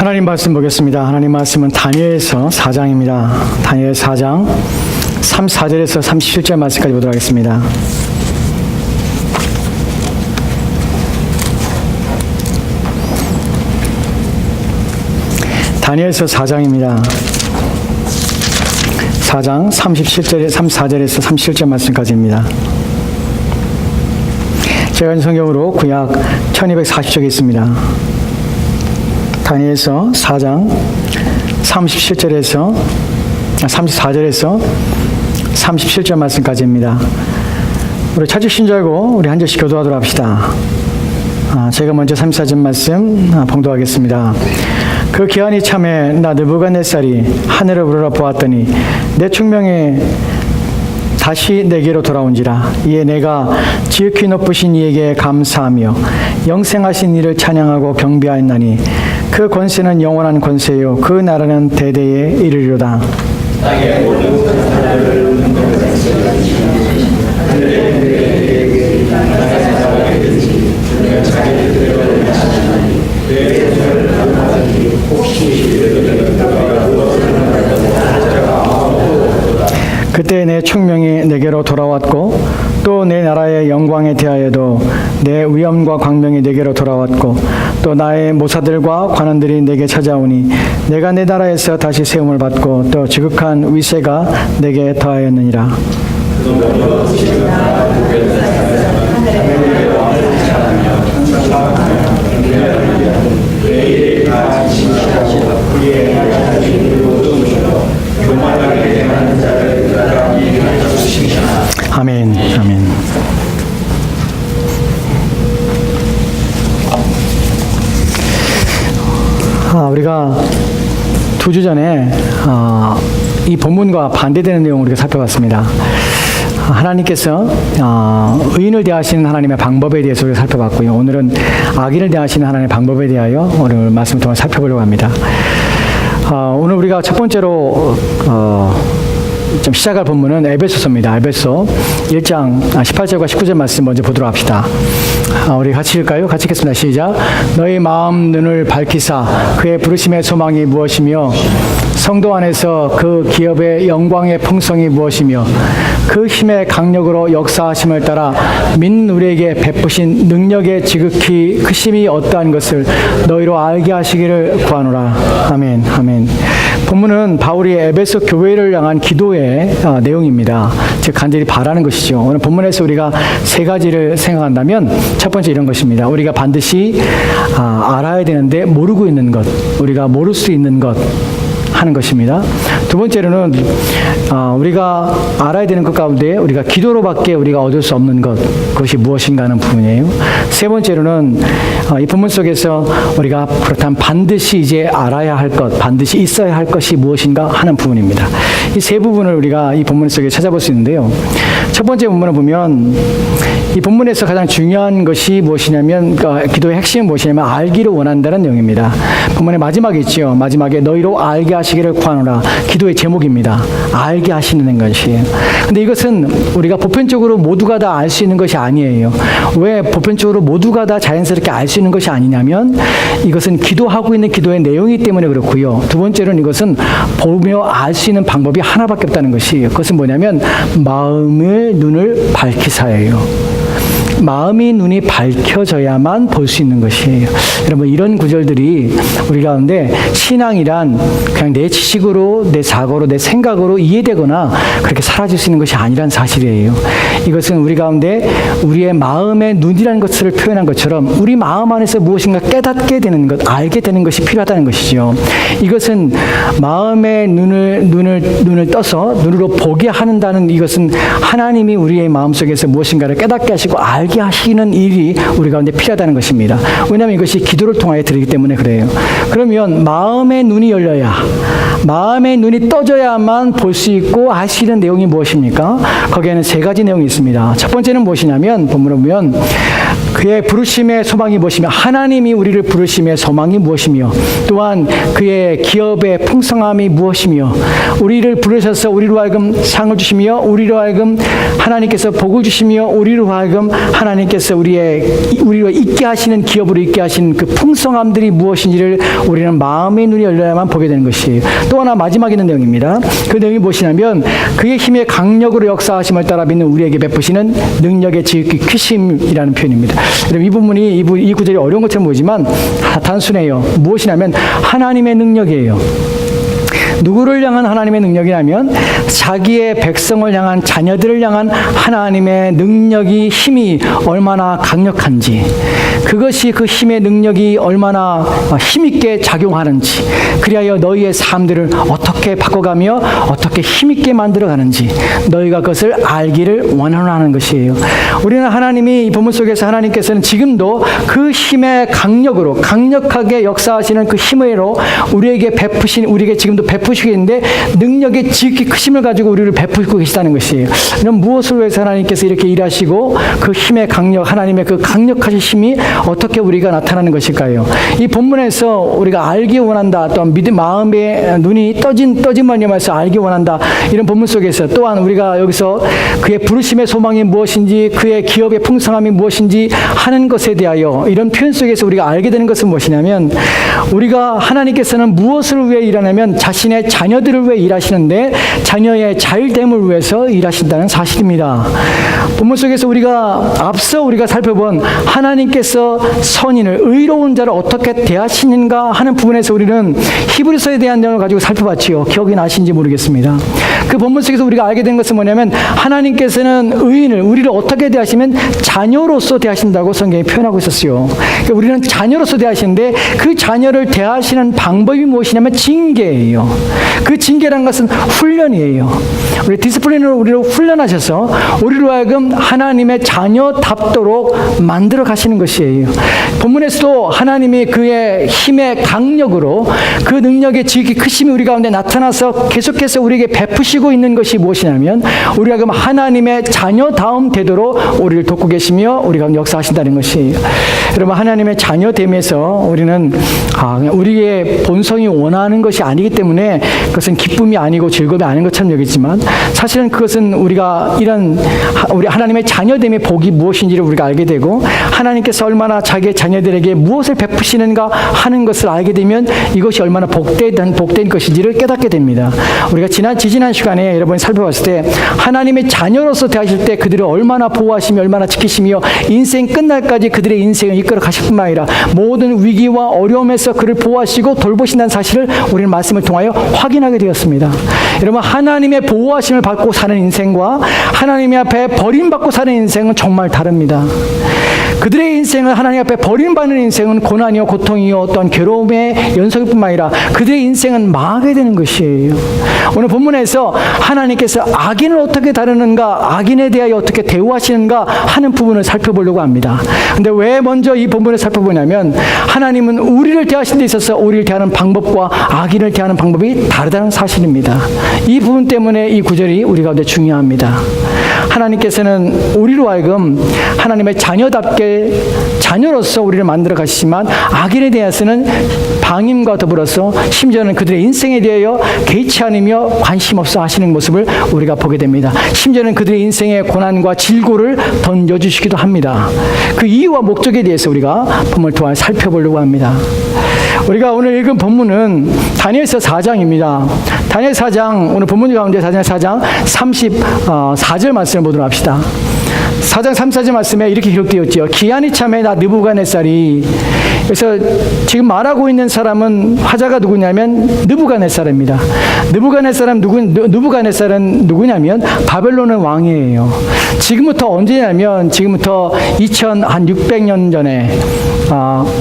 하나님 말씀 보겠습니다. 하나님 말씀은 다니엘서 4장입니다. 다니엘 4장 34절에서 37절 말씀까지 보도록 하겠습니다. 다니엘서 4장입니다. 4장 34절에서 37절 말씀까지입니다. 제가 인 성경으로 구약 1240쪽에 있습니다. 다니엘서 4장 34절에서 37절 말씀까지입니다. 우리 찾으신 줄 알고 우리 한 절씩 교도하도록 합시다. 제가 먼저 34절 말씀 봉독하겠습니다. 그 기한이 참에 나 느부갓네살이 하늘을 우러러 보았더니 내 충명이 다시 내게로 돌아온지라. 이에 내가 지극히 높으신 이에게 감사하며 영생하신 이를 찬양하고 경배하였나니 그 권세는 영원한 권세요 그 나라는 대대에 이르리로다. 그때 내 충명이 내게로 돌아왔고 또 내 나라의 영광에 대하여도 내 위엄과 광명이 내게로 돌아왔고 또 나의 모사들과 관원들이 내게 찾아오니 내가 내 나라에서 다시 세움을 받고 또 지극한 위세가 내게 더하였느니라. 아멘. 아멘. 우리가 2주 전에 이 본문과 반대되는 내용을 우리가 살펴봤습니다. 하나님께서 의인을 대하시는 하나님의 방법에 대해서 우리가 살펴봤고요. 오늘은 악인을 대하시는 하나님의 방법에 대하여 오늘 말씀을 통해 살펴보려고 합니다. 오늘 우리가 첫 번째로 좀 시작할 본문은 에베소서입니다. 에베소 1장 18절과 19절 말씀 먼저 보도록 합시다. 우리 같이 읽을까요? 같이 읽겠습니다. 시작. 너희 마음 눈을 밝히사 그의 부르심의 소망이 무엇이며 성도 안에서 그 기업의 영광의 풍성이 무엇이며 그 힘의 강력으로 역사하심을 따라 믿는 우리에게 베푸신 능력의 지극히 크심이 어떠한 것을 너희로 알게 하시기를 구하노라. 아멘. 아멘. 본문은 바울이 에베소 교회를 향한 기도의 내용입니다. 즉 간절히 바라는 것이죠. 오늘 본문에서 우리가 세 가지를 생각한다면 첫 번째 이런 것입니다. 우리가 반드시 알아야 되는데 모르고 있는 것, 우리가 모를 수 있는 것 하는 것입니다. 두 번째로는 우리가 알아야 되는 것 가운데 우리가 기도로밖에 우리가 얻을 수 없는 것, 그것이 무엇인가 하는 부분이에요. 세 번째로는 이 본문 속에서 우리가 그렇다면 반드시 이제 알아야 할 것, 반드시 있어야 할 것이 무엇인가 하는 부분입니다. 이 세 부분을 우리가 이 본문 속에 찾아볼 수 있는데요. 첫 번째 본문을 보면 이 본문에서 가장 중요한 것이 무엇이냐면 기도의 핵심은 무엇이냐면 알기를 원한다는 내용입니다. 본문의 마지막에 있죠. 마지막에 너희로 알게 하시기를 구하노라. 기도의 제목입니다. 알게 하시는 것이에요. 근데 이것은 우리가 보편적으로 모두가 다 알 수 있는 것이 아니에요. 왜 보편적으로 모두가 다 자연스럽게 알 수 있는 것이 아니냐면 이것은 기도하고 있는 기도의 내용이기 때문에 그렇고요. 두 번째로는 이것은 보며 알 수 있는 방법이 하나밖에 없다는 것이, 그것은 뭐냐면 마음의 눈을 밝히사예요. 마음이 눈이 밝혀져야만 볼 수 있는 것이에요. 여러분, 이런 구절들이 우리 가운데 신앙이란 그냥 내 지식으로, 내 사고로, 내 생각으로 이해되거나 그렇게 사라질 수 있는 것이 아니란 사실이에요. 이것은 우리 가운데 우리의 마음의 눈이라는 것을 표현한 것처럼 우리 마음 안에서 무엇인가 깨닫게 되는 것, 알게 되는 것이 필요하다는 것이죠. 이것은 마음의 눈을 떠서 눈으로 보게 한다는 이것은 하나님이 우리의 마음속에서 무엇인가를 깨닫게 하시고 알게 하시는 일이 우리 가운데 필요하다는 것입니다. 왜냐하면 이것이 기도를 통하여 드리기 때문에 그래요. 그러면 마음의 눈이 열려야, 마음의 눈이 떠져야만 볼 수 있고 아시는 내용이 무엇입니까? 거기에는 세 가지 내용이 있습니다. 첫 번째는 무엇이냐면 본문을 보면 그의 부르심의 소망이 무엇이며 하나님이 우리를 부르심의 소망이 무엇이며 또한 그의 기업의 풍성함이 무엇이며 우리를 부르셔서 우리로 하여금 상을 주시며 우리로 하여금 하나님께서 복을 주시며 우리로 하여금 하나님께서 우리로 있게 하시는 기업으로 있게 하시는 그 풍성함들이 무엇인지를 우리는 마음의 눈이 열려야만 보게 되는 것이에요. 또 하나 마지막에 있는 내용입니다. 그 내용이 무엇이냐면 그의 힘의 강력으로 역사하심을 따라 믿는 우리에게 베푸시는 능력의 지극히 크심이라는 표현입니다. 여러분 이 부분이 이 구절이 어려운 것처럼 보이지만 단순해요. 무엇이냐면 하나님의 능력이에요. 누구를 향한 하나님의 능력이냐면 자기의 백성을 향한 자녀들을 향한 하나님의 능력이 힘이 얼마나 강력한지 그것이 그 힘의 능력이 얼마나 힘있게 작용하는지 그리하여 너희의 삶들을 어떻게 바꿔가며 어떻게 힘있게 만들어가는지 너희가 그것을 알기를 원하는 것이에요. 우리는 하나님이 이 본문 속에서 하나님께서는 지금도 그 힘의 강력으로 강력하게 역사하시는 그 힘으로 우리에게 지금도 베푸시고 있는데 능력의 지극히 크심을 가지고 우리를 베푸고 계시다는 것이에요. 그럼 무엇을 위해서 하나님께서 이렇게 일하시고 그 힘의 강력 하나님의 그 강력하신 힘이 어떻게 우리가 나타나는 것일까요? 이 본문에서 우리가 알기 원한다 또한 마음의 눈이 떠짐만 염해서 알기 원한다 이런 본문 속에서 또한 우리가 여기서 그의 부르심의 소망이 무엇인지 그의 기업의 풍성함이 무엇인지 하는 것에 대하여 이런 표현 속에서 우리가 알게 되는 것은 무엇이냐면 우리가 하나님께서는 무엇을 위해 일하냐면 자신의 자녀들을 위해 일하시는데 자녀의 잘됨을 위해서 일하신다는 사실입니다. 본문 속에서 앞서 우리가 살펴본 하나님께서 선인을 의로운 자를 어떻게 대하시는가 하는 부분에서 우리는 히브리서에 대한 내용을 가지고 살펴봤지요. 기억이 나신지 모르겠습니다. 그 본문 속에서 우리가 알게 된 것은 뭐냐면 하나님께서는 의인을 우리를 어떻게 대하시면 자녀로서 대하신다고 성경이 표현하고 있었어요. 그러니까 우리는 자녀로서 대하시는데 그 자녀를 대하시는 방법이 무엇이냐면 징계예요. 그 징계란 것은 훈련이에요. 우리 디스플린으로 우리를 훈련하셔서 우리로 하여금 하나님의 자녀답도록 만들어 가시는 것이에요. 본문에서도 하나님이 그의 힘의 강력으로 그 능력의 지극히 크심이 우리 가운데 나타나서 계속해서 우리에게 베푸시고 있는 것이 무엇이냐면 우리가 그럼 하나님의 자녀다움 되도록 우리를 돕고 계시며 우리 가운데 역사하신다는 것이에요. 여러분 하나님의 자녀됨에서 우리는 우리의 본성이 원하는 것이 아니기 때문에 그것은 기쁨이 아니고 즐거움이 아닌 것처럼 여기지만 사실은 그것은 우리 하나님의 자녀됨의 복이 무엇인지를 우리가 알게 되고 하나님께서 얼마나 자기의 자녀들에게 무엇을 베푸시는가 하는 것을 알게 되면 이것이 얼마나 복된 것인지를 깨닫게 됩니다. 우리가 지지난 시간에 여러분이 살펴봤을 때 하나님의 자녀로서 대하실 때 그들을 얼마나 보호하시며 얼마나 지키시며 인생 끝날까지 그들의 인생을 이끌어 가실 뿐만 아니라 모든 위기와 어려움에서 그를 보호하시고 돌보신다는 사실을 우리는 말씀을 통하여 확인하게 되었습니다. 여러분 하나님의 보호하심을 받고 사는 인생과 하나님의 앞에 버림받고 사는 인생은 정말 다릅니다. 그들의 인생은 하나님 앞에 버림받는 인생은 고난이요 고통이요 어떤 괴로움의 연속일 뿐만 아니라 그들의 인생은 망하게 되는 것이에요. 오늘 본문에서 하나님께서 악인을 어떻게 다루는가 악인에 대하여 어떻게 대우하시는가 하는 부분을 살펴보려고 합니다. 근데 왜 먼저 이 본문을 살펴보냐면 하나님은 우리를 대하신 데 있어서 우리를 대하는 방법과 악인을 대하는 방법이 다르다는 사실입니다. 이 부분 때문에 이 구절이 우리 가운데 중요합니다. 하나님께서는 우리로 하여금 하나님의 자녀로서 우리를 만들어 가시지만 악인에 대해서는 방임과 더불어서 심지어는 그들의 인생에 대하여 개의치 않으며 관심 없어 하시는 모습을 우리가 보게 됩니다. 심지어는 그들의 인생의 고난과 질고를 던져주시기도 합니다. 그 이유와 목적에 대해서 우리가 본문을 통해 살펴보려고 합니다. 우리가 오늘 읽은 본문은 다니엘서 4장입니다. 다니엘 4장, 오늘 본문 가운데 다니엘 4장 34절 말씀을 보도록 합시다. 4장 34절 말씀에 이렇게 기록되었지요. 기한이 참에 나 느부갓네살이. 그래서 지금 말하고 있는 사람은 화자가 누구냐면 느부갓네살입니다. 느부갓네살은 누구냐면 바벨론의 왕이에요. 지금부터 언제냐면 지금부터 2600년 전에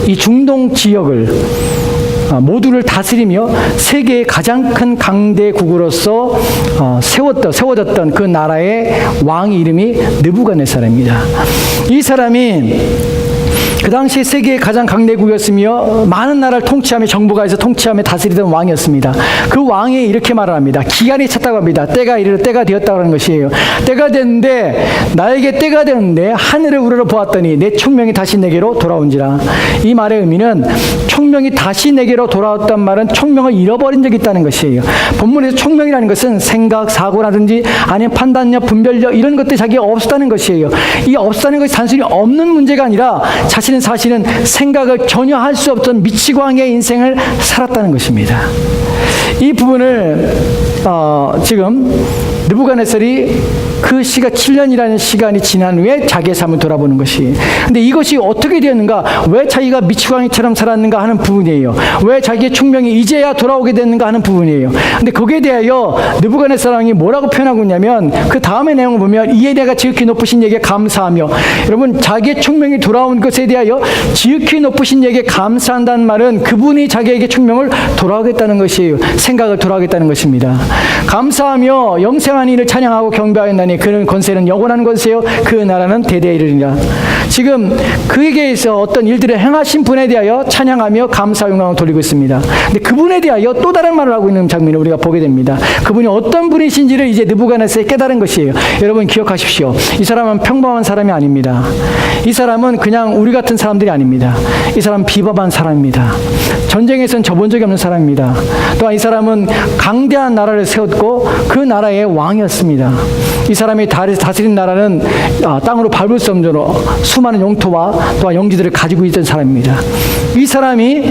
이 중동 지역을 모두를 다스리며 세계의 가장 큰 강대국으로서 세워졌던 그 나라의 왕 이름이 느부갓네살입니다. 이 사람이 그 당시 세계의 가장 강대국이었으며 많은 나라를 통치하며 정부가에서 통치하며 다스리던 왕이었습니다. 그 왕이 이렇게 말을 합니다. 기한이 찼다고 합니다. 때가 이르러 때가 되었다고 하는 것이에요. 때가 됐는데 나에게 때가 되었는데 하늘을 우러러 보았더니 내 총명이 다시 내게로 돌아온지라. 이 말의 의미는 총명이 다시 내게로 돌아왔단 말은 총명을 잃어버린 적이 있다는 것이에요. 본문에서 총명이라는 것은 생각, 사고라든지 아니면 판단력, 분별력 이런 것들이 자기가 없었다는 것이에요. 이 없었다는 것이 단순히 없는 문제가 아니라 자신은 사실은 생각을 전혀 할 수 없던 미치광이의 인생을 살았다는 것입니다. 이 부분을 지금 느부갓네살이 그 시가 7년이라는 시간이 지난 후에 자기의 삶을 돌아보는 것이. 근데 이것이 어떻게 되었는가? 왜 자기가 미치광이처럼 살았는가 하는 부분이에요. 왜 자기의 총명이 이제야 돌아오게 됐는가 하는 부분이에요. 근데 거기에 대하여 느부갓네살 왕이 뭐라고 표현하고 있냐면 그 다음의 내용을 보면 이에 내가 지극히 높으신 이에게 감사하며, 여러분 자기의 총명이 돌아온 것에 대하여 지극히 높으신 이에게 감사한다는 말은 그분이 자기에게 총명을 돌아오겠다는 것이에요. 생각을 돌아오겠다는 것입니다. 감사하며 영생한 이를 찬양하고 경배하였나니 그는 권세는 영원한 권세요 그 나라는 대대에 이르리라. 지금 그에게서 어떤 일들을 행하신 분에 대하여 찬양하며 감사 영광을 돌리고 있습니다. 근데 그분에 대하여 또 다른 말을 하고 있는 장면을 우리가 보게 됩니다. 그분이 어떤 분이신지를 이제 느부갓네살이 깨달은 것이에요. 여러분 기억하십시오. 이 사람은 평범한 사람이 아닙니다. 이 사람은 그냥 우리 같은 사람들이 아닙니다. 이 사람은 비범한 사람입니다. 전쟁에선 져본 적이 없는 사람입니다. 또한 이 사람은 강대한 나라를 세웠고 그 나라의 왕이었습니다. 이 사람이 다스린 나라는 땅으로 밟을 수 없는 정도로 수많은 영토와 또한 영지들을 가지고 있던 사람입니다. 이 사람이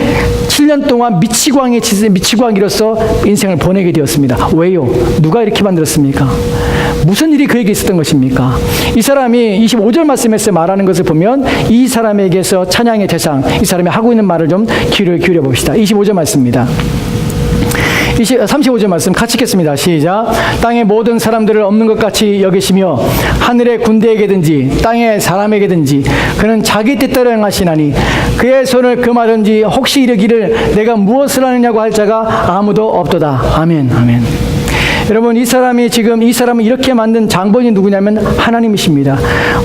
7년 동안 미치광이로서 인생을 보내게 되었습니다. 왜요? 누가 이렇게 만들었습니까? 무슨 일이 그에게 있었던 것입니까? 이 사람이 25절 말씀에서 말하는 것을 보면 이 사람에게서 찬양의 대상, 이 사람이 하고 있는 말을 좀 귀를 기울여 봅시다. 25절 말씀입니다. 35절 말씀 같이 읽겠습니다. 시작. 땅의 모든 사람들을 없는 것 같이 여기시며 하늘의 군대에게든지 땅의 사람에게든지 그는 자기 뜻대로 행하시나니 그의 손을 금하든지 혹시 이르기를 내가 무엇을 하느냐고 할 자가 아무도 없도다. 아멘. 아멘. 여러분 이 사람을 이렇게 만든 장본이 누구냐면 하나님이십니다.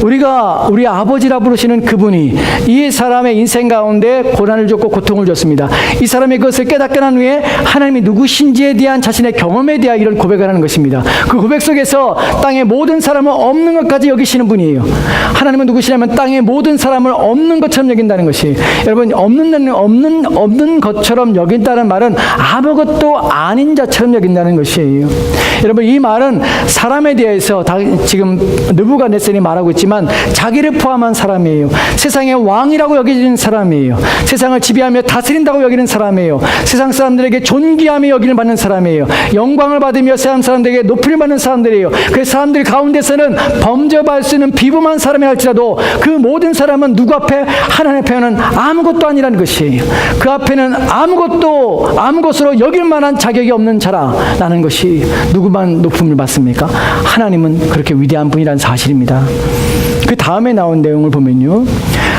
우리가 우리 아버지라 부르시는 그분이 이 사람의 인생 가운데 고난을 줬고 고통을 줬습니다. 이 사람이 그것을 깨닫게 난 후에 하나님이 누구신지에 대한 자신의 경험에 대한 이런 고백을 하는 것입니다. 그 고백 속에서 땅의 모든 사람을 없는 것까지 여기시는 분이에요. 하나님은 누구시냐면 땅의 모든 사람을 없는 것처럼 여긴다는 것이, 여러분 없는 것처럼 여긴다는 말은 아무것도 아닌 자처럼 여긴다는 것이에요. 여러분 이 말은 사람에 대해서 지금 느부갓네살이 말하고 있지만 자기를 포함한 사람이에요. 세상의 왕이라고 여기는 사람이에요. 세상을 지배하며 다스린다고 여기는 사람이에요. 세상 사람들에게 존귀하며 여기를 받는 사람이에요. 영광을 받으며 세상 사람들에게 높임을 받는 사람들이에요. 그 사람들 가운데서는 범죄할 수 있는 비범한 사람이 할지라도 그 모든 사람은 누구 앞에? 하나님 앞에는 아무것도 아니라는 것이에요. 그 앞에는 아무것으로 여길 만한 자격이 없는 자라라는 것이, 누구만 높음을 받습니까? 하나님은 그렇게 위대한 분이라는 사실입니다. 그 다음에 나온 내용을 보면요,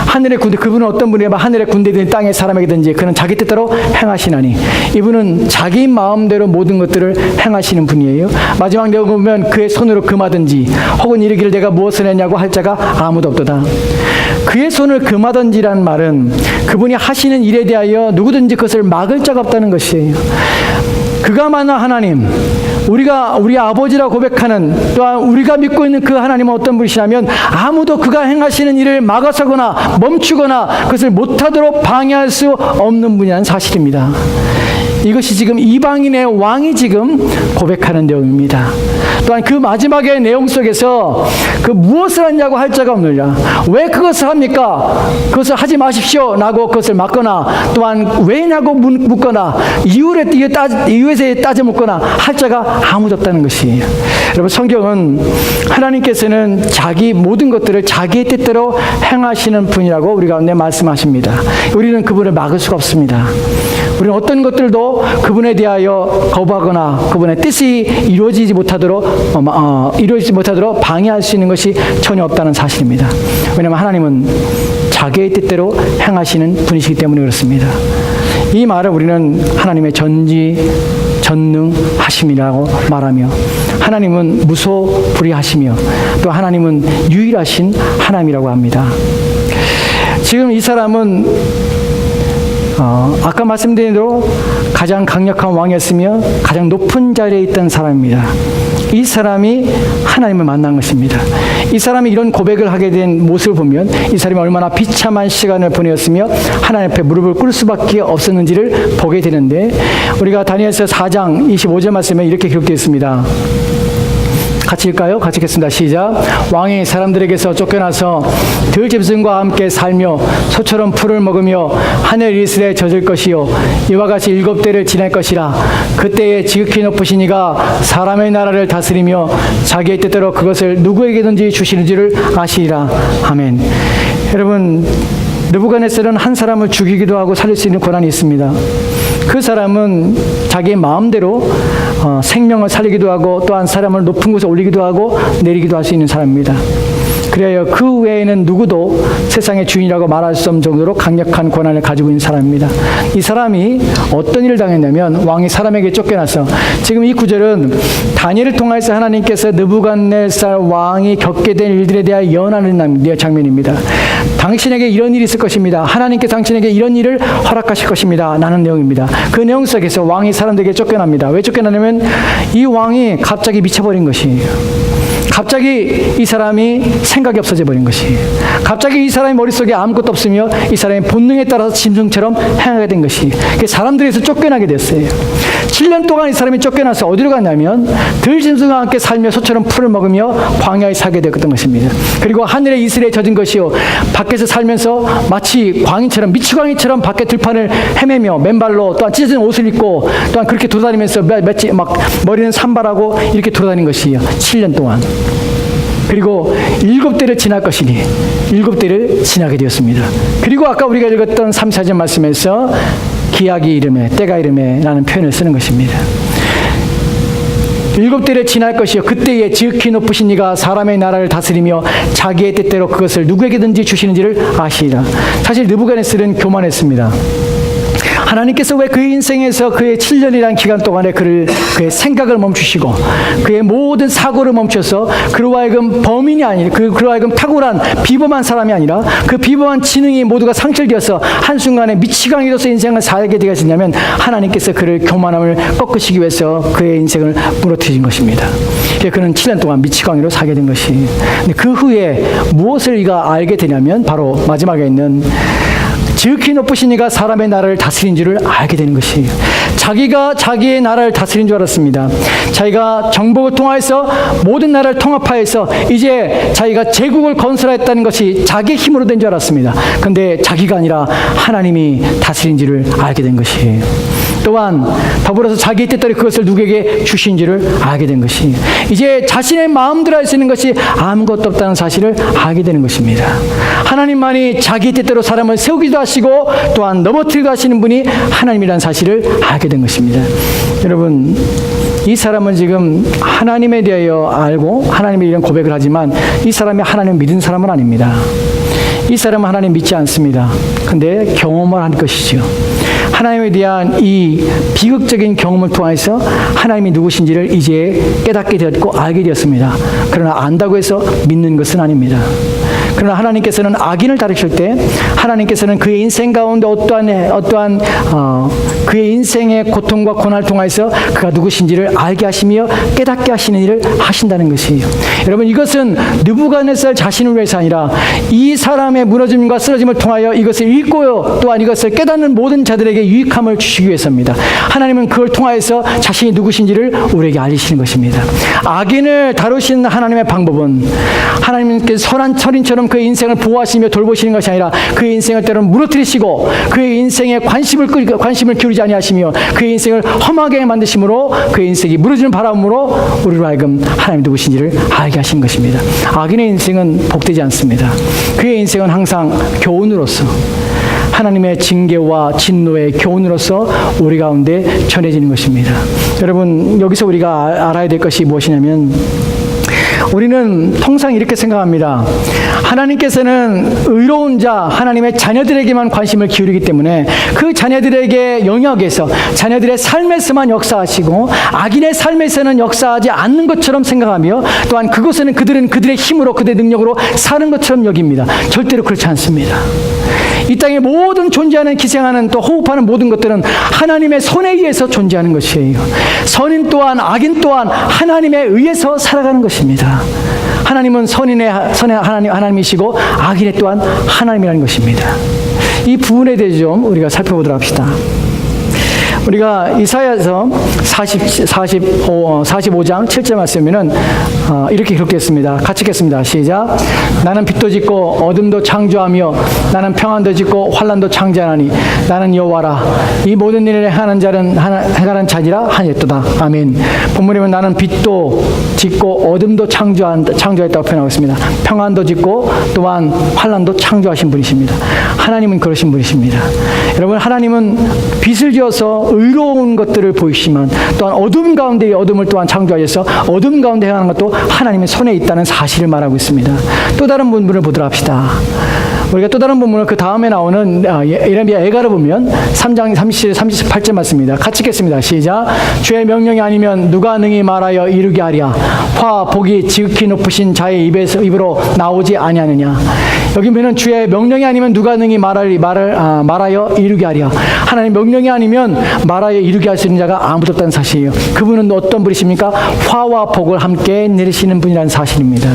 하늘의 군대, 그분은 어떤 분이냐? 하늘의 군대든 땅의 사람에게든지 그는 자기 뜻대로 행하시나니, 이분은 자기 마음대로 모든 것들을 행하시는 분이에요. 마지막 내용 보면 그의 손으로 금하든지 혹은 이르기를 내가 무엇을 했냐고 할 자가 아무도 없도다. 그의 손을 금하든지라는 말은 그분이 하시는 일에 대하여 누구든지 그것을 막을 자가 없다는 것이에요. 그가 만난 하나님, 우리 아버지라 고백하는, 또한 우리가 믿고 있는 그 하나님은 어떤 분이시냐면 아무도 그가 행하시는 일을 막아서거나 멈추거나 그것을 못하도록 방해할 수 없는 분이라는 사실입니다. 이것이 지금 이방인의 왕이 지금 고백하는 내용입니다. 또한 그 마지막의 내용 속에서 그 무엇을 하냐고 할 자가 없느냐. 왜 그것을 합니까? 그것을 하지 마십시오 라고 그것을 막거나, 또한 왜냐고 묻거나 이유에 대해 따져 묻거나 할 자가 아무도 없다는 것이에요. 여러분 성경은 하나님께서는 자기 모든 것들을 자기의 뜻대로 행하시는 분이라고 우리 가운데 말씀하십니다. 우리는 그분을 막을 수가 없습니다. 우리는 어떤 것들도 그분에 대하여 거부하거나 그분의 뜻이 이루어지지 못하도록 방해할 수 있는 것이 전혀 없다는 사실입니다. 왜냐하면 하나님은 자기의 뜻대로 행하시는 분이시기 때문에 그렇습니다. 이 말을 우리는 하나님의 전능하심이라고 말하며, 하나님은 무소불위하시며 또 하나님은 유일하신 하나님이라고 합니다. 지금 이 사람은 아까 말씀드린 대로 가장 강력한 왕이었으며 가장 높은 자리에 있던 사람입니다. 이 사람이 하나님을 만난 것입니다. 이 사람이 이런 고백을 하게 된 모습을 보면 이 사람이 얼마나 비참한 시간을 보내었으며 하나님 앞에 무릎을 꿇을 수밖에 없었는지를 보게 되는데, 우리가 다니엘서 4장 25절 말씀에 이렇게 기록되어 있습니다. 같이 읽을까요? 같이 읽겠습니다. 시작. 왕이 사람들에게서 쫓겨나서 들짐승과 함께 살며 소처럼 풀을 먹으며 하늘 이슬에 젖을 것이요 이와 같이 7대를 지날 것이라. 그때에 지극히 높으신 이가 사람의 나라를 다스리며 자기의 뜻대로 그것을 누구에게든지 주시는 줄을 아시리라. 아멘. 여러분, 느부갓네살은 한 사람을 죽이기도 하고 살릴 수 있는 권한이 있습니다. 그 사람은 자기의 마음대로 생명을 살리기도 하고 또한 사람을 높은 곳에 올리기도 하고 내리기도 할 수 있는 사람입니다. 그래야 그 외에는 누구도 세상의 주인이라고 말할 수 없는 정도로 강력한 권한을 가지고 있는 사람입니다. 이 사람이 어떤 일을 당했냐면 왕이 사람에게 쫓겨나서, 지금 이 구절은 다니엘을 통해서 하나님께서 느부갓네살 왕이 겪게 된 일들에 대하여 예언하는 장면입니다. 당신에게 이런 일이 있을 것입니다. 하나님께서 당신에게 이런 일을 허락하실 것입니다. 라는 내용입니다. 그 내용 속에서 왕이 사람들에게 쫓겨납니다. 왜 쫓겨나냐면 이 왕이 갑자기 미쳐버린 것이에요. 갑자기 이 사람이 생각이 없어져 버린 것이, 갑자기 이 사람의 머릿속에 아무것도 없으며 이 사람의 본능에 따라서 짐승처럼 행하게 된 것이, 사람들에서 쫓겨나게 됐어요. 7년 동안 이 사람이 쫓겨나서 어디로 갔냐면 들짐승과 함께 살며 소처럼 풀을 먹으며 광야에 살게 되었던 것입니다. 그리고 하늘의 이슬에 젖은 것이요 밖에서 살면서 마치 광인처럼, 미치광이처럼 밖에 들판을 헤매며 맨발로 또한 찢어진 옷을 입고 또한 그렇게 돌아다니면서 막 머리는 산발하고 이렇게 돌아다닌 것이에요. 7년 동안. 그리고 7대를 지날 것이니 7대를 지나게 되었습니다. 그리고 아까 우리가 읽었던 3, 4절 말씀에서 기약이 이름에 때가 이름에 라는 표현을 쓰는 것입니다. 7대를 지날 것이요 그때에 지극히 높으신 이가 사람의 나라를 다스리며 자기의 뜻대로 그것을 누구에게든지 주시는지를 아시리라. 사실 느부갓네살은 교만했습니다. 하나님께서 왜 그의 인생에서 그의 7년이라는 기간 동안에 그의 생각을 멈추시고 그의 모든 사고를 멈춰서 그로 하여금 범인이 아니라 그로 하여금 탁월한 비범한 사람이 아니라 그 비범한 지능이 모두가 상실되어서 한순간에 미치광이로서 인생을 살게 되었냐면 하나님께서 그를 교만함을 꺾으시기 위해서 그의 인생을 무너뜨린 것입니다. 그는 7년 동안 미치광이로 살게 된 것이, 근데 그 후에 무엇을 이가 알게 되냐면 바로 마지막에 있는 지극히 높으신 이가 사람의 나라를 다스린 줄을 알게 되는 것이에요. 자기가 자기의 나라를 다스린 줄 알았습니다. 자기가 정복을 통하여서 모든 나라를 통합하여서 이제 자기가 제국을 건설했다는 것이 자기의 힘으로 된 줄 알았습니다. 그런데 자기가 아니라 하나님이 다스린 줄을 알게 된 것이에요. 또한 더불어서 자기의 뜻대로 그것을 누구에게 주신 줄을 알게 된 것이, 이제 자신의 마음대로 할 수 있는 것이 아무것도 없다는 사실을 알게 되는 것입니다. 하나님만이 자기 뜻대로 사람을 세우기도 하시고 또한 넘어뜨리기도 하시는 분이 하나님이라는 사실을 알게 된 것입니다. 여러분, 이 사람은 지금 하나님에 대하여 알고 하나님에 이런 고백을 하지만 이 사람이 하나님을 믿은 사람은 아닙니다. 이 사람은 하나님 믿지 않습니다. 근데 경험을 한 것이죠. 하나님에 대한 이 비극적인 경험을 통해서 하나님이 누구신지를 이제 깨닫게 되었고 알게 되었습니다. 그러나 안다고 해서 믿는 것은 아닙니다. 그러나 하나님께서는 악인을 다루실 때 하나님께서는 그의 인생 가운데 어떠한 그의 인생의 고통과 고난을 통해서 그가 누구신지를 알게 하시며 깨닫게 하시는 일을 하신다는 것이에요. 여러분, 이것은 느부갓네살 자신을 위해서 아니라 이 사람의 무너짐과 쓰러짐을 통하여 이것을 읽고요 또한 이것을 깨닫는 모든 자들에게 유익함을 주시기 위해서입니다. 하나님은 그걸 통하여서 자신이 누구신지를 우리에게 알리시는 것입니다. 악인을 다루시는 하나님의 방법은 하나님께서 선한 철인처럼 그의 인생을 보호하시며 돌보시는 것이 아니라 그의 인생을 때로는 무너뜨리시고 그의 인생에 관심을 기울이지 아니하시며 그의 인생을 험하게 만드심으로 그의 인생이 무너지는 바람으로 우리로 하여금 하나님 누구신지를 알게 하시는 것입니다. 악인의 인생은 복되지 않습니다. 그의 인생은 항상 교훈으로서 하나님의 징계와 진노의 교훈으로서 우리 가운데 전해지는 것입니다. 여러분, 여기서 우리가 알아야 될 것이 무엇이냐면 우리는 통상 이렇게 생각합니다. 하나님께서는 의로운 자, 하나님의 자녀들에게만 관심을 기울이기 때문에 그 자녀들에게 영역에서 자녀들의 삶에서만 역사하시고 악인의 삶에서는 역사하지 않는 것처럼 생각하며 또한 그것은 그들은 그들의 힘으로 그들의 능력으로 사는 것처럼 여깁니다. 절대로 그렇지 않습니다. 이 땅에 모든 존재하는 기생하는 또 호흡하는 모든 것들은 하나님의 손에 의해서 존재하는 것이에요. 선인 또한 악인 또한 하나님에 의해서 살아가는 것입니다. 하나님은 선의 하나님이시고 악인의 또한 하나님이라는 것입니다. 이 부분에 대해서 좀 우리가 살펴보도록 합시다. 우리가 이사야서 45장 7절 말씀에는 이렇게 기록했습니다. 같이 읽겠습니다. 시작. 나는 빛도 짓고 어둠도 창조하며 나는 평안도 짓고 환난도 창조하나니 나는 여호와라. 이 모든 일을 행하는 자니라 하였도다. 아멘. 본문에 보면 나는 빛도 짓고 어둠도 창조했다고 표현하고 있습니다. 평안도 짓고 또한 환난도 창조하신 분이십니다. 하나님은 그러신 분이십니다. 여러분, 하나님은 빛을 지어서 의로운 것들을 보이시지만 또한 어둠 가운데의 어둠을 또한 창조하셔서 어둠 가운데 행하는 것도 하나님의 손에 있다는 사실을 말하고 있습니다. 또 다른 본문을 보도록 합시다. 우리가 또 다른 본문을 그 다음에 나오는 예레미야 애가를 보면 3장 38절 말씀입니다. 같이 읽겠습니다. 시작. 주의 명령이 아니면 누가 능히 말하여 이루게 하랴. 화 복이 지극히 높으신 자의 입으로 나오지 아니하느냐. 여기 보면 주의 명령이 아니면 누가 능히 말하여 이루게 하랴. 하나님 명령이 아니면 말하여 이루게 할 수 있는 자가 아무도 없다는 사실이에요. 그분은 어떤 분이십니까? 화와 복을 함께 내리시는 분이라는 사실입니다.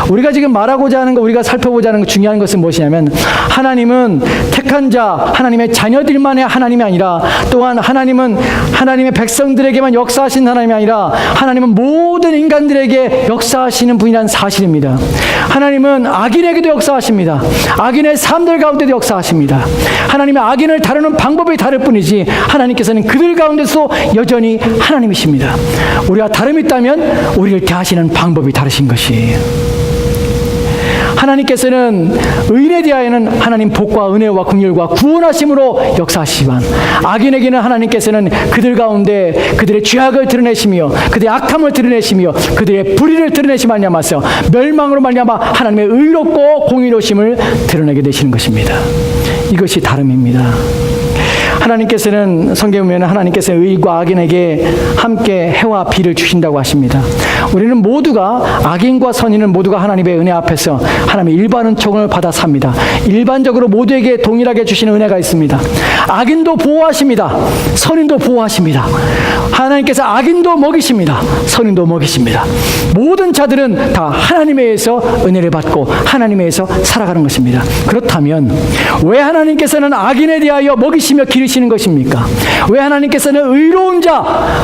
우리가 지금 말하고자 하는 거, 우리가 살펴보자 하는 거, 중요한 것은 무엇이냐면 하나님은 택한 자, 하나님의 자녀들만의 하나님이 아니라 또한 하나님은 하나님의 백성들에게만 역사하신 하나님이 아니라 하나님은 모든 인간들에게 역사하시는 분이라는 사실입니다. 하나님은 악인에게도 역사하십니다. 악인의 삶들 가운데도 역사하십니다. 하나님의 악인을 다루는 방법이 다를 뿐이지 하나님께서는 그들 가운데서 여전히 하나님이십니다. 우리가 다름이 있다면 우리를 대하시는 방법이 다르신 것이에요. 하나님께서는 의인에 대하여는 하나님 복과 은혜와 긍휼과 구원하심으로 역사하시지만 악인에게는 하나님께서는 그들 가운데 그들의 죄악을 드러내시며 그들의 악함을 드러내시며 그들의 불의를 드러내시며 말미암아서 멸망으로 말미암아 하나님의 의롭고 공의로우심을 드러내게 되시는 것입니다. 이것이 다름입니다. 하나님께서는 성경에 보면 하나님께서 의인과 악인에게 함께 해와 비를 주신다고 하십니다. 우리는 모두가 악인과 선인은 모두가 하나님의 은혜 앞에서 하나님의 일반 은총을 받아 삽니다. 일반적으로 모두에게 동일하게 주시는 은혜가 있습니다. 악인도 보호하십니다. 선인도 보호하십니다. 하나님께서 악인도 먹이십니다. 선인도 먹이십니다. 모든 자들은 다 하나님에 의해서 은혜를 받고 하나님에 의해서 살아가는 것입니다. 그렇다면 왜 하나님께서는 악인에 대하여 먹이시며 기르시는 것입니까? 왜 하나님께서는 의로운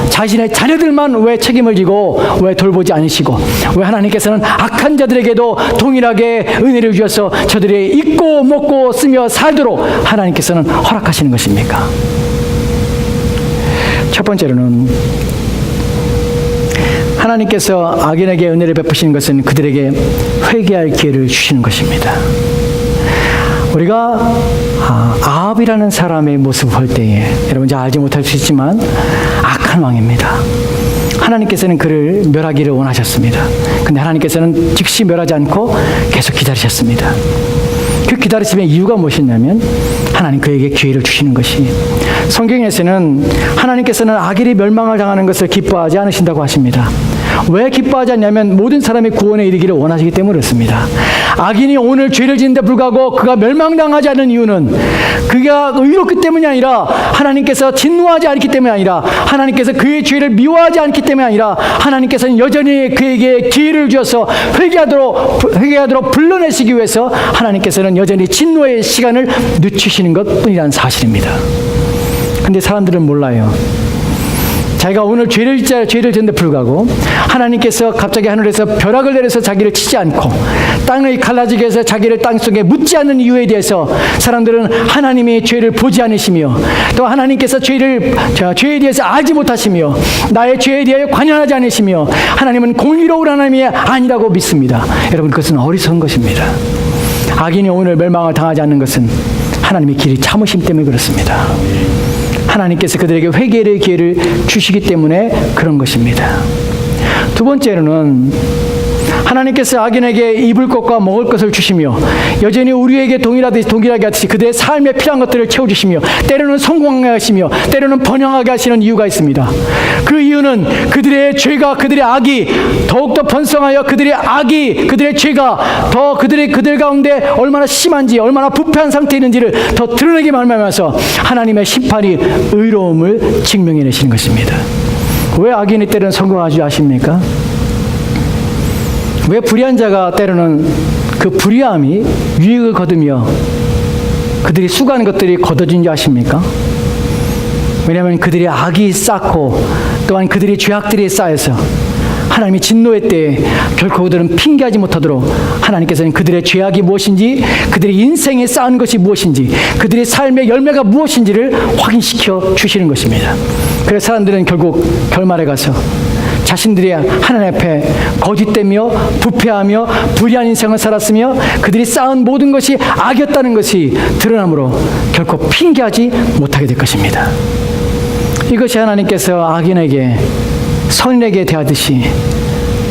자신의 자녀들만 왜 책임을 지고 왜 돌보지 않으시고 왜 하나님께서는 악한 자들에게도 동일하게 은혜를 주셔서 저들이 입고 먹고 쓰며 살도록 하나님께서는 허락하시는 것입니까? 첫 번째로는 하나님께서 악인에게 은혜를 베푸시는 것은 그들에게 회개할 기회를 주시는 것입니다. 우리가 아합이라는 사람의 모습을 볼 때에 여러분 잘 알지 못할 수 있지만 악한 왕입니다. 하나님께서는 그를 멸하기를 원하셨습니다. 근데 하나님께서는 즉시 멸하지 않고 계속 기다리셨습니다. 그 기다리심의 이유가 무엇이냐면 하나님 그에게 기회를 주시는 것이, 성경에서는 하나님께서는 악인이 멸망을 당하는 것을 기뻐하지 않으신다고 하십니다. 왜 기뻐하지 않냐면 모든 사람이 구원에 이르기를 원하시기 때문에 그렇습니다. 악인이 오늘 죄를 짓는데 불구하고 그가 멸망당하지 않는 이유는 그가 의롭기 때문이 아니라 하나님께서 진노하지 않기 때문이 아니라 하나님께서 그의 죄를 미워하지 않기 때문이 아니라 하나님께서는 여전히 그에게 기회를 주어서 회개하도록 불러내시기 위해서 하나님께서는 여전히 진노의 시간을 늦추시는 것뿐이라는 사실입니다. 근데 사람들은 몰라요. 자기가 오늘 죄를 짓는데 불구하고 하나님께서 갑자기 하늘에서 벼락을 내려서 자기를 치지 않고 땅을 갈라지게 해서 자기를 땅속에 묻지 않는 이유에 대해서 사람들은 하나님이 죄를 보지 않으시며 또 하나님께서 죄에 대해서 알지 못하시며 나의 죄에 대하여 관여하지 않으시며 하나님은 공의로운 하나님이 아니라고 믿습니다. 여러분, 그것은 어리석은 것입니다. 악인이 오늘 멸망을 당하지 않는 것은 하나님의 길이 참으심 때문에 그렇습니다. 하나님께서 그들에게 회개의 기회를 주시기 때문에 그런 것입니다. 두 번째로는 하나님께서 악인에게 입을 것과 먹을 것을 주시며 여전히 우리에게 동일하게 하듯이 그들의 삶에 필요한 것들을 채워주시며 때로는 성공하게 하시며 때로는 번영하게 하시는 이유가 있습니다. 그 이유는 그들의 죄가, 그들의 악이 더욱더 번성하여 그들의 죄가 더 그들 가운데 얼마나 심한지, 얼마나 부패한 상태에 있는지를 더 드러내게 말미암아서 하나님의 심판이 의로움을 증명해내시는 것입니다. 왜 악인이 때로는 성공하지 아십니까? 왜 불의한 자가 때로는 그 불의함이 유익을 거두며 그들이 수고하는 것들이 거둬진지 아십니까? 왜냐하면 그들의 악이 쌓고 또한 그들의 죄악들이 쌓여서 하나님이 진노의 때에 결코 그들은 핑계하지 못하도록 하나님께서는 그들의 죄악이 무엇인지, 그들의 인생에 쌓은 것이 무엇인지, 그들의 삶의 열매가 무엇인지를 확인시켜 주시는 것입니다. 그래서 사람들은 결국 결말에 가서 자신들이 하나님 앞에 거짓되며 부패하며 불의한 인생을 살았으며 그들이 쌓은 모든 것이 악이었다는 것이 드러나므로 결코 핑계하지 못하게 될 것입니다. 이것이 하나님께서 악인에게 선인에게 대하듯이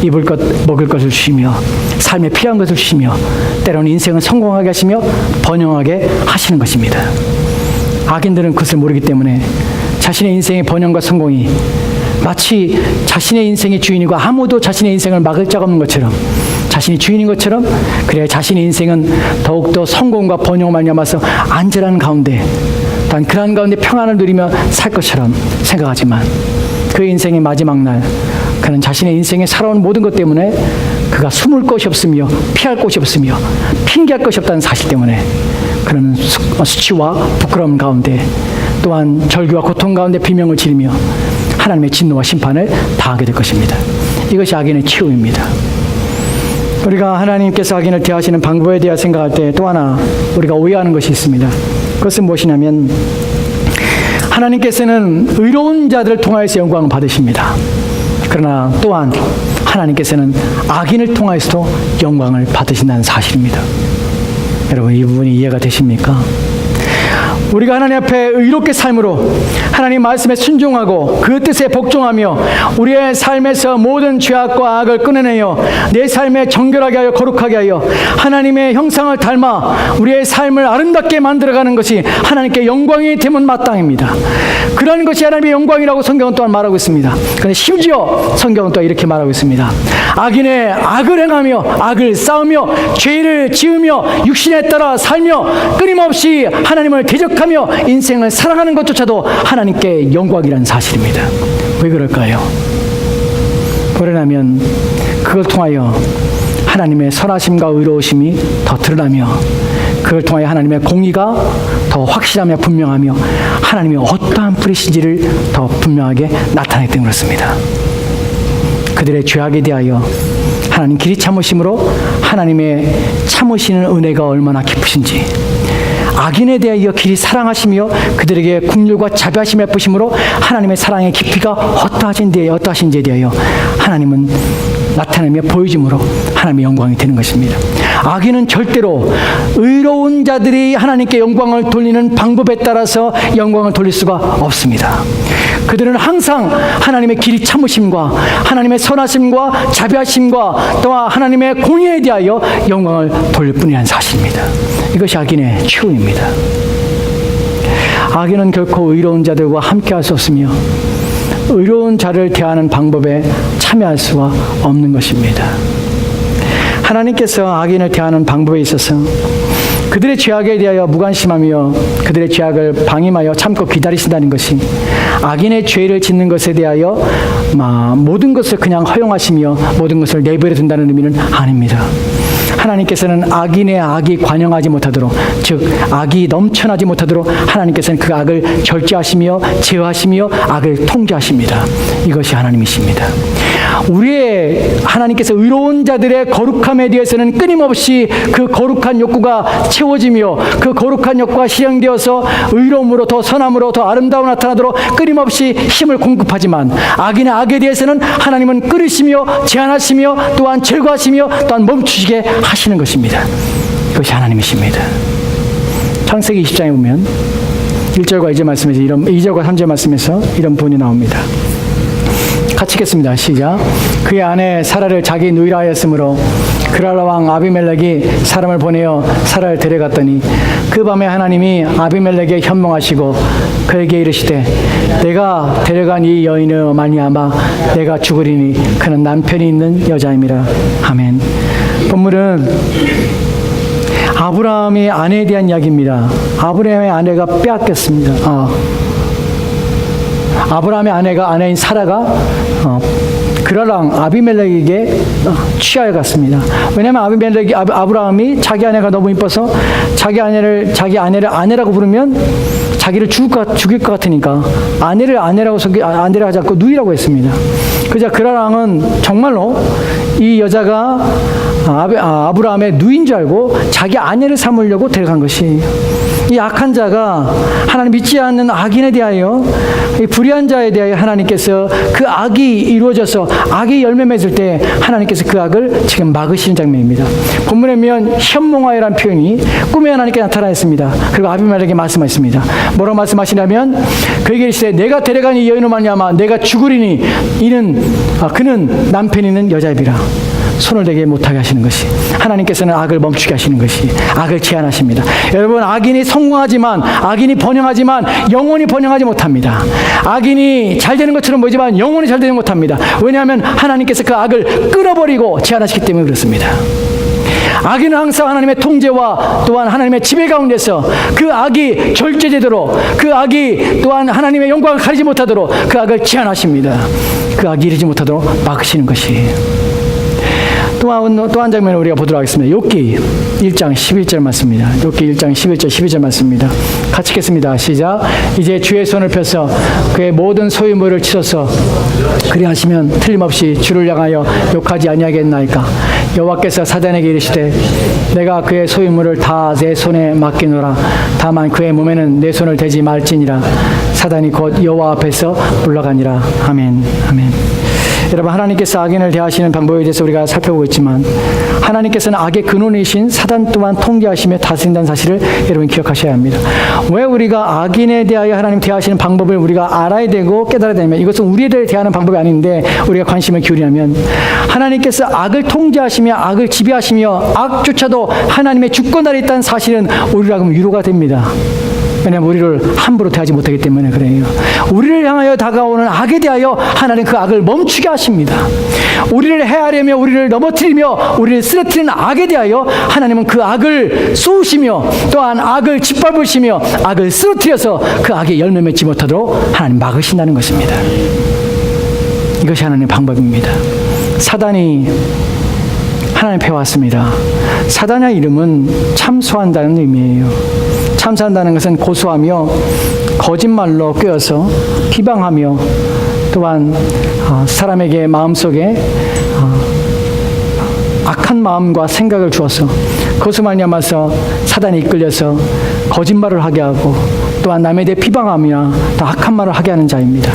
입을 것 먹을 것을 주시며 삶에 필요한 것을 주시며 때로는 인생을 성공하게 하시며 번영하게 하시는 것입니다. 악인들은 그것을 모르기 때문에 자신의 인생의 번영과 성공이 마치 자신의 인생의 주인이고 아무도 자신의 인생을 막을 자가 없는 것처럼, 자신이 주인인 것처럼, 그래야 자신의 인생은 더욱더 성공과 번영을 말미암아서 안전한 가운데, 단 그러한 가운데 평안을 누리며 살 것처럼 생각하지만 그 인생의 마지막 날 그는 자신의 인생에 살아온 모든 것 때문에 그가 숨을 곳이 없으며 피할 곳이 없으며 핑계할 것이 없다는 사실 때문에 그는 수치와 부끄러움 가운데 또한 절규와 고통 가운데 비명을 지르며 하나님의 진노와 심판을 당하게 될 것입니다. 이것이 악인의 치유입니다. 우리가 하나님께서 악인을 대하시는 방법에 대해 생각할 때 또 하나 우리가 오해하는 것이 있습니다. 그것은 무엇이냐면 하나님께서는 의로운 자들을 통하여서 영광을 받으십니다. 그러나 또한 하나님께서는 악인을 통하여서도 영광을 받으신다는 사실입니다. 여러분, 이 부분이 이해가 되십니까? 우리가 하나님 앞에 의롭게 삶으로 하나님 말씀에 순종하고 그 뜻에 복종하며 우리의 삶에서 모든 죄악과 악을 끊어내어 내 삶에 정결하게 하여 거룩하게 하여 하나님의 형상을 닮아 우리의 삶을 아름답게 만들어가는 것이 하나님께 영광이 되면 마땅입니다. 그런 것이 하나님의 영광이라고 성경은 또한 말하고 있습니다. 그런데 심지어 성경은 또 이렇게 말하고 있습니다. 악인의 악을 행하며 악을 쌓으며 죄를 지으며 육신에 따라 살며 끊임없이 하나님을 대적하며 인생을 살아가는 것조차도 하나님께 영광이라는 사실입니다. 왜 그럴까요? 왜냐하면 그걸 통하여 하나님의 선하심과 의로우심이 더 드러나며 그걸 통하여 하나님의 공의가 더 확실하며 분명하며 하나님이 어떠한 뿌리신지를 더 분명하게 나타내기 때문에 그렇습니다. 그들의 죄악에 대하여 하나님 길이 참으심으로 하나님의 참으시는 은혜가 얼마나 깊으신지, 악인에 대하여 길이 사랑하시며 그들에게 긍휼과 자비하심을 베푸심으로 하나님의 사랑의 깊이가 어떠하신지에 대하여 하나님은 나타내며 보여줌으로 하나님의 영광이 되는 것입니다. 악인은 절대로 의로운 자들이 하나님께 영광을 돌리는 방법에 따라서 영광을 돌릴 수가 없습니다. 그들은 항상 하나님의 길이 참으심과 하나님의 선하심과 자비하심과 또한 하나님의 공의에 대하여 영광을 돌릴 뿐이라는 사실입니다. 이것이 악인의 치유입니다. 악인은 결코 의로운 자들과 함께할 수 없으며 의로운 자를 대하는 방법에 참여할 수가 없는 것입니다. 하나님께서 악인을 대하는 방법에 있어서 그들의 죄악에 대하여 무관심하며 그들의 죄악을 방임하여 참고 기다리신다는 것이 악인의 죄를 짓는 것에 대하여 모든 것을 그냥 허용하시며 모든 것을 내버려 둔다는 의미는 아닙니다. 하나님께서는 악인의 악이 관영하지 못하도록, 즉 악이 넘쳐나지 못하도록 하나님께서는 그 악을 절제하시며 제어하시며 악을 통제하십니다. 이것이 하나님이십니다. 우리의 하나님께서 의로운 자들의 거룩함에 대해서는 끊임없이 그 거룩한 욕구가 채워지며 그 거룩한 욕구가 실행되어서 의로움으로 더 선함으로 더 아름다움 나타나도록 끊임없이 힘을 공급하지만 악인의 악에 대해서는 하나님은 끊으시며 제한하시며 또한 제거하시며 또한 멈추시게 하시는 것입니다. 이것이 하나님이십니다. 창세기 20장에 보면 1절과 2절 말씀에서 2절과 3절 말씀에서 이런 부분이 나옵니다. 같이 읽겠습니다. 시작. 그의 아내 사라를 자기 누이라 하였으므로 그랄라 왕 아비멜렉이 사람을 보내어 사라를 데려갔더니 그 밤에 하나님이 아비멜렉에 현몽하시고 그에게 이르시되 내가 데려간 이 여인을 말미암아 내가 죽으리니 그는 남편이 있는 여자임이라. 아멘. 본문은 아브라함의 아내에 대한 이야기입니다. 아브라함의 아내가 빼앗겼습니다. 아브라함의 아내인 사라가 그랄랑 아비멜렉에게 취하여 갔습니다. 왜냐하면 아브라함이 자기 아내가 너무 이뻐서 자기 아내를 아내라고 부르면 자기를 죽일 것 같으니까 아내를 하지 않고 누이라고 했습니다. 그러자 그랄랑은 정말로 이 여자가 아브라함의 누인 줄 알고 자기 아내를 삼으려고 데려간 것이에요. 이 악한 자가 하나님 믿지 않는 악인에 대하여, 이 불의한 자에 대하여 하나님께서 그 악이 이루어져서 악이 열매 맺을 때 하나님께서 그 악을 지금 막으시는 장면입니다. 본문에 보면 현몽하여라는 표현이 꿈에 하나님께 나타나있습니다. 그리고 아비멜렉에게 말씀하셨습니다. 뭐라고 말씀하시냐면 그에게 이르시되 내가 데려간 이 여인으로 말미암아 내가 죽으리니 그는 남편이 있는 여자이라. 손을 대게 못하게 하시는 것이, 하나님께서는 악을 멈추게 하시는 것이, 악을 제한하십니다. 여러분, 악인이 성공하지만, 악인이 번영하지만 영원히 번영하지 못합니다. 악인이 잘 되는 것처럼 보이지만 영원히 잘 되지 못합니다. 왜냐하면 하나님께서 그 악을 끌어버리고 제한하시기 때문에 그렇습니다. 악인은 항상 하나님의 통제와 또한 하나님의 지배 가운데서 그 악이 절제되도록, 그 악이 또한 하나님의 영광을 가리지 못하도록 그 악을 제한하십니다. 그 악이 이르지 못하도록 막으시는 것이에요. 또 한 장면을 우리가 보도록 하겠습니다. 욥기 1장 11절 말씀입니다. 욥기 1장 11절 12절 말씀입니다. 같이 읽겠습니다. 시작. 이제 주의 손을 펴서 그의 모든 소유물을 치소서. 그리하시면 틀림없이 주를 향하여 욕하지 아니하겠나이까. 여호와께서 사단에게 이르시되 내가 그의 소유물을 다 내 손에 맡기노라. 다만 그의 몸에는 내 손을 대지 말지니라. 사단이 곧 여호와 앞에서 물러가니라. 아멘. 아멘. 여러분, 하나님께서 악인을 대하시는 방법에 대해서 우리가 살펴보고 있지만 하나님께서는 악의 근원이신 사단 또한 통제하시며 다스린다는 사실을 여러분 기억하셔야 합니다. 왜 우리가 악인에 대하여 하나님 대하시는 방법을 우리가 알아야 되고 깨달아야 되냐면, 이것은 우리에 대해 대하는 방법이 아닌데 우리가 관심을 기울이냐면, 하나님께서 악을 통제하시며 악을 지배하시며 악조차도 하나님의 주권 아래 있다는 사실은 우리로 하여금 위로가 됩니다. 왜냐하면 우리를 함부로 대하지 못하기 때문에 그래요. 우리를 향하여 다가오는 악에 대하여 하나님 그 악을 멈추게 하십니다. 우리를 해하려며 우리를 넘어뜨리며 우리를 쓰러뜨리는 악에 대하여 하나님은 그 악을 쏘시며 또한 악을 짓밟으시며 악을 쓰러뜨려서 그 악에 열매 맺지 못하도록 하나님 막으신다는 것입니다. 이것이 하나님의 방법입니다. 사단이 하나님 앞에 왔습니다. 사단의 이름은 참소한다는 의미예요. 참소한다는 것은 고소하며 거짓말로 꿰어서 비방하며 또한 사람에게 마음속에 악한 마음과 생각을 주어서 그것을 말미암아서 사단이 이끌려서 거짓말을 하게 하고 또한 남에 대해 비방하며 또 악한 말을 하게 하는 자입니다.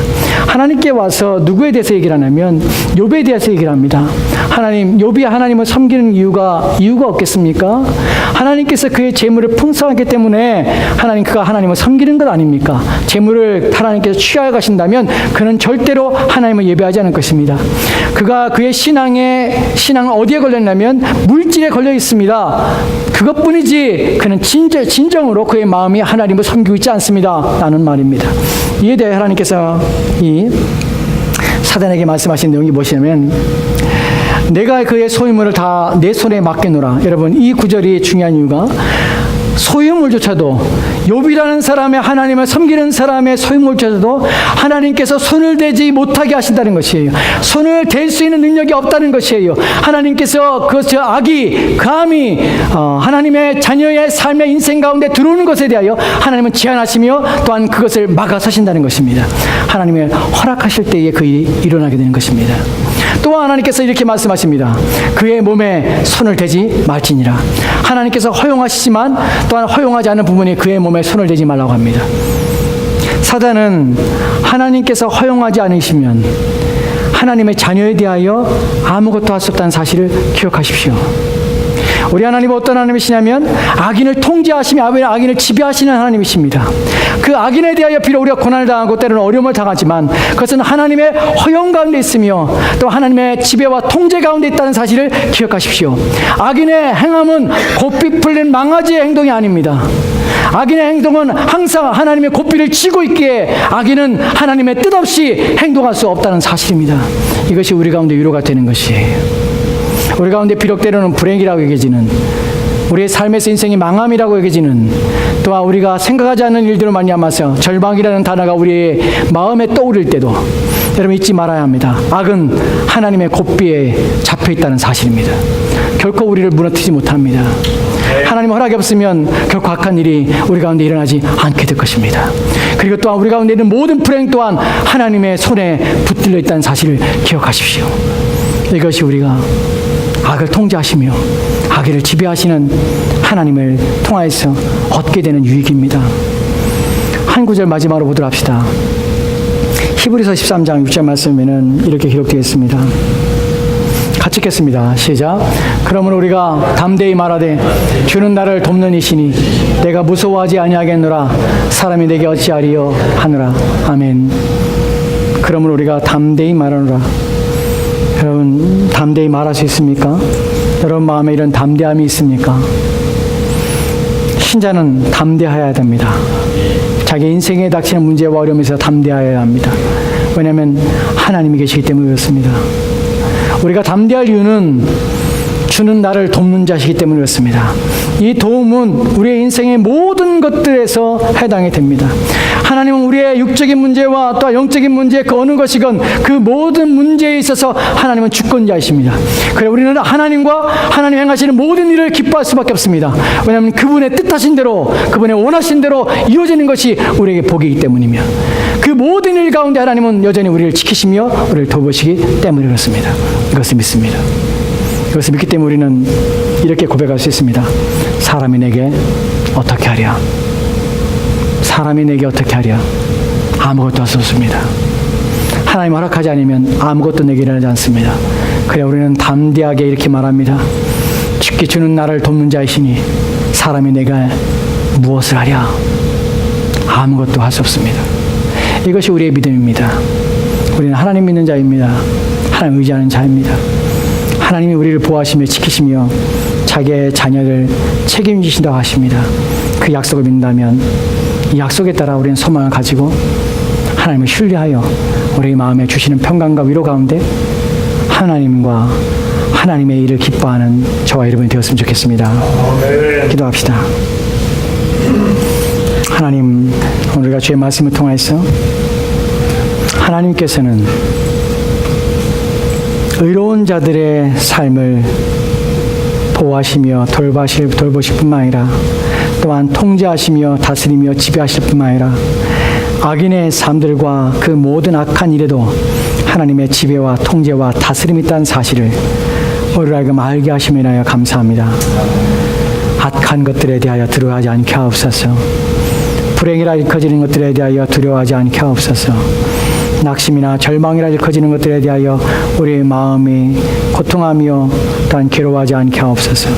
하나님께 와서 누구에 대해서 얘기를 하냐면 욥에 대해서 얘기를 합니다. 욥이 하나님을 섬기는 이유가 없겠습니까? 하나님께서 그의 재물을 풍성하기 때문에 그가 하나님을 섬기는 것 아닙니까? 재물을 하나님께서 취하여 가신다면 그는 절대로 하나님을 예배하지 않을 것입니다. 그의 신앙은 어디에 걸렸냐면 물질에 걸려 있습니다. 그것뿐이지 그는 진정으로 그의 마음이 하나님을 섬기고 있지 않습니다. 라는 말입니다. 이에 대해 하나님께서 이 사단에게 말씀하신 내용이 무엇이냐면, 내가 그의 소유물을 다 내 손에 맡겨놓으라. 여러분, 이 구절이 중요한 이유가 소유물조차도, 욥이라는 사람의 하나님을 섬기는 사람의 소유물조차도 하나님께서 손을 대지 못하게 하신다는 것이에요. 손을 댈 수 있는 능력이 없다는 것이에요. 하나님께서 그 악이 감히 하나님의 자녀의 삶의 인생 가운데 들어오는 것에 대하여 하나님은 제한하시며 또한 그것을 막아서신다는 것입니다. 하나님의 허락하실 때에 그 일이 일어나게 되는 것입니다. 또한 하나님께서 이렇게 말씀하십니다. 그의 몸에 손을 대지 말지니라. 하나님께서 허용하시지만 또한 허용하지 않는 부분이 그의 몸에 손을 대지 말라고 합니다. 사단은 하나님께서 허용하지 않으시면 하나님의 자녀에 대하여 아무것도 할 수 없다는 사실을 기억하십시오. 우리 하나님은 어떤 하나님이시냐면 악인을 통제하시며 악인을 지배하시는 하나님이십니다. 그 악인에 대하여 비록 우리가 고난을 당하고 때로는 어려움을 당하지만 그것은 하나님의 허용 가운데 있으며 또 하나님의 지배와 통제 가운데 있다는 사실을 기억하십시오. 악인의 행함은 고삐 풀린 망아지의 행동이 아닙니다. 악인의 행동은 항상 하나님의 고삐를 쥐고 있기에 악인은 하나님의 뜻 없이 행동할 수 없다는 사실입니다. 이것이 우리 가운데 위로가 되는 것이에요. 우리 가운데 비록 때로는 불행이라고 여겨지는, 우리의 삶에서 인생이 망함이라고 여겨지는, 또한 우리가 생각하지 않는 일들로 말미암아서 절망이라는 단어가 우리의 마음에 떠오를 때도 여러분 잊지 말아야 합니다. 악은 하나님의 고삐에 잡혀 있다는 사실입니다. 결코 우리를 무너뜨리지 못합니다. 하나님 허락이 없으면 결코 악한 일이 우리 가운데 일어나지 않게 될 것입니다. 그리고 또한 우리 가운데 있는 모든 불행 또한 하나님의 손에 붙들려 있다는 사실을 기억하십시오. 이것이 우리가 악을 통제하시며 악을 지배하시는 하나님을 통하여서 얻게 되는 유익입니다. 한 구절 마지막으로 보도록 합시다. 히브리서 13장 6절 말씀에는 이렇게 기록되어 있습니다. 같이 읽겠습니다. 시작. 그러므로 우리가 담대히 말하되 주는 나를 돕는 이시니 내가 무서워하지 아니하겠노라. 사람이 내게 어찌하리요 하노라. 아멘. 그러므로 우리가 담대히 말하노라. 여러분 담대히 말할 수 있습니까? 여러분 마음에 이런 담대함이 있습니까? 신자는 담대해야 됩니다. 자기 인생에 닥치는 문제와 어려움에서 담대해야 합니다. 왜냐하면 하나님이 계시기 때문에 그렇습니다. 우리가 담대할 이유는 주는 나를 돕는 자시기 때문에 그렇습니다. 이 도움은 우리의 인생의 모든 것들에서 해당이 됩니다. 하나님은 우리의 육적인 문제와 또 영적인 문제 그 어느 것이건 그 모든 문제에 있어서 하나님은 주권자이십니다. 그래 우리는 하나님과 하나님 행하시는 모든 일을 기뻐할 수밖에 없습니다. 왜냐하면 그분의 뜻하신 대로 그분의 원하신 대로 이루어지는 것이 우리에게 복이기 때문이며 그 모든 일 가운데 하나님은 여전히 우리를 지키시며 우리를 도우시기 때문에 그렇습니다. 이것을 믿습니다. 이것을 믿기 때문에 우리는 이렇게 고백할 수 있습니다. 사람이 내게 어떻게 하랴? 사람이 내게 어떻게 하랴? 아무것도 할 수 없습니다. 하나님 허락하지 않으면 아무것도 내게 일어나지 않습니다. 그래 우리는 담대하게 이렇게 말합니다. 주께 주는 나를 돕는 자이시니 사람이 내가 무엇을 하랴? 아무것도 할 수 없습니다. 이것이 우리의 믿음입니다. 우리는 하나님 믿는 자입니다. 하나님 의지하는 자입니다. 하나님이 우리를 보호하시며 지키시며 자기의 자녀를 책임지신다고 하십니다. 그 약속을 믿는다면 이 약속에 따라 우리는 소망을 가지고 하나님을 신뢰하여 우리 마음에 주시는 평강과 위로 가운데 하나님과 하나님의 일을 기뻐하는 저와 여러분이 되었으면 좋겠습니다. 기도합시다. 하나님, 우리가 주의 말씀을 통해서 하나님께서는 의로운 자들의 삶을 보호하시며 돌보실 뿐만 아니라 또한 통제하시며 다스리며 지배하실 뿐만 아니라 악인의 삶들과 그 모든 악한 일에도 하나님의 지배와 통제와 다스림이 있다는 사실을 우리를 알고 알게 하심에 인하여 감사합니다. 악한 것들에 대하여 두려워하지 않게 하옵소서. 불행이라 일컬어지는 것들에 대하여 두려워하지 않게 하옵소서. 낙심이나 절망이라 일컬어지는 것들에 대하여 우리의 마음이 고통하며 또한 괴로워하지 않게 하옵소서.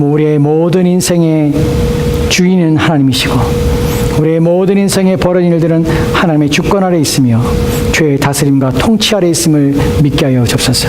우리의 모든 인생의 주인은 하나님이시고 우리의 모든 인생의 벌어진 일들은 하나님의 주권 아래 있으며 주의 다스림과 통치 아래 있음을 믿게 하여 주옵소서.